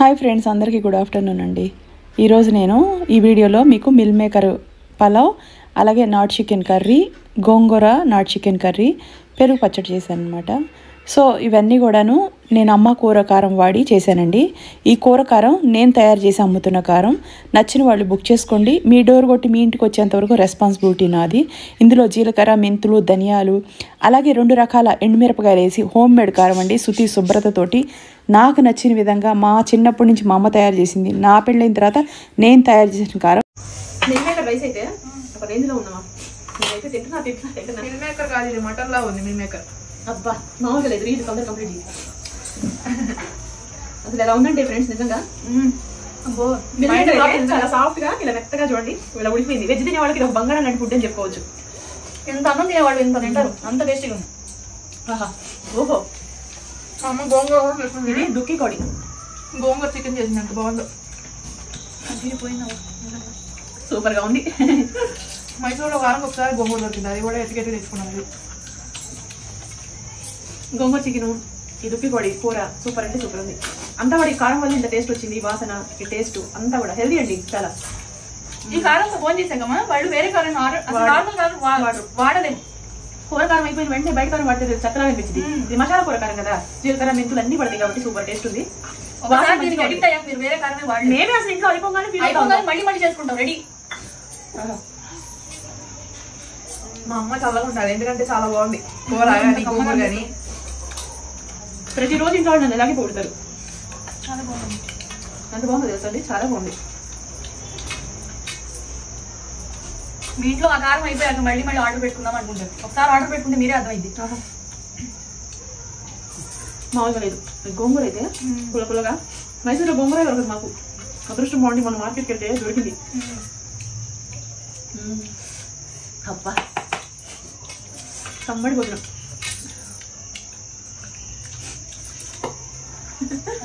Hi friends, అందరికీ good afternoon అండి. ఈరోజు నేను ఈ వీడియోలో మీకు మిల్ మేకర్ పలావ్, అలాగే not chicken curry, gongura not chicken curry, పెరుగు పచ్చడి చేశాను అనమాట. సో ఇవన్నీ కూడాను నేను అమ్మ కూర కారం వాడి చేశానండి. ఈ కూర కారం నేను తయారు చేసి అమ్ముతున్న కారం. నచ్చిన వాళ్ళు బుక్ చేసుకోండి. మీ డోర్ కొట్టి మీ ఇంటికి వచ్చేంతవరకు రెస్పాన్సిబిలిటీ నాది. ఇందులో జీలకర్ర, మెంతులు, ధనియాలు, అలాగే 2 రకాల ఎండుమిరపకాయలు వేసి హోమ్ మేడ్ కారం అండి. శుచి శుభ్రతతోటి నాకు నచ్చిన విధంగా మా చిన్నప్పటి నుంచి మా అమ్మ తయారు చేసింది. నా పెళ్ళైన తర్వాత నేను తయారు చేసిన కారం. రైస్ అయితే ఒక రేంజ్లో ఉన్నామా? నేనైతే తింటున్నా. మిల్ మేకర్ కాదు, ఇది మటన్ లా ఉంది. మిల్ మేకర్ అబ్బా మామూలుగా లేదు. రీడ్ కంప్లీట్ అసలు ఎలా ఉందంటే ఫ్రెండ్స్, నిజంగా చాలా సాఫ్ట్ గా ఇలా మెత్తగా చూడండి, ఇలా ఉడికిపోయింది. వెజ్ తినే వాళ్ళకి ఇది ఒక బంగారం లాంటి ఫుడ్ అని చెప్పుకోవచ్చు. ఎంత అన్నం తినేవాళ్ళు ఎంత తింటారు, అంత టేస్టీగా ఉంది. ఓహో, అమ్మ గోంగూర ఇది దుక్కి కోడి గోంగూర చికెన్ చేసిందంట, బాగుంది. సూపర్ గా ఉంది. మైసూరులో వారం ఒకసారి గోంగూర దొరికింది, అది కూడా ఎత్తికెత్తి తెచ్చుకున్నాను. గోంగూర చికెన్, ఈ దుక్కి కోడి కూర సూపర్ అంటే సూపర్ ఉంది. అంతా కూడా ఈ కారం వల్ల ఇంత టేస్ట్ వచ్చింది. ఈ వాసన, ఈ టేస్ట్ అంతా కూడా హెల్దీ అండి చాలా. ఈ కారంతో ఫోన్ చేసాకమ్మా వాళ్ళు వేరే కారం వాడలేము. కూర కారం అయిపోయిన వెంటనే బయట కారం వాడితే చక్కగా అనిపించింది. ఇది మసాలా కూర కారం కదా, జీలకర్ర మెంతులు అన్ని పడతాయి కాబట్టి సూపర్ టేస్ట్ ఉంది. మేమే అసలు ఇంట్లో అయిపోగానే మళ్ళీ చేసుకుంటాం రెడీ. మా అమ్మ చల్లగా ఉంటారు, ఎందుకంటే చాలా బాగుంది కూర కానీ గోంగూర కానీ. ప్రతిరోజు ఇంట్లో నన్ను ఇలాగే పొడుతారు. చాలా బాగుంది, ఎంత బాగుందో తెలుసా అండి, చాలా బాగుంది. మీ ఇంట్లో ఆ కారం అయిపోయాక మళ్ళీ ఆర్డర్ పెట్టుకుందాం అనుకుంటారు. ఒకసారి ఆర్డర్ పెట్టుకుంటే మీరే అర్థమైంది. మామూలుగా లేదు. గోంగూర అయితే పుల్లగా, మైసూరులో గోంగూర దొరకదు మాకు. అదృష్టం బాగుండి మన మార్కెట్కి వెళ్తే దొరికింది. అబ్బా కమ్మడి భోజనం.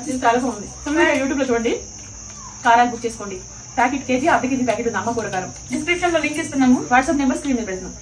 ఇది చాలా బాగుంది. యూట్యూబ్ లో చూడండి, కారాలు బుక్ చేసుకోండి. ప్యాకెట్ కేజీ, ½ కేజీ ప్యాకెట్ ఉంది అమ్మ కూర కారం. డిస్క్రిప్షన్ లో లింక్ ఇస్తున్నాము. వాట్సాప్ నెంబర్ స్క్రీన్ మీద పెడుతున్నాం.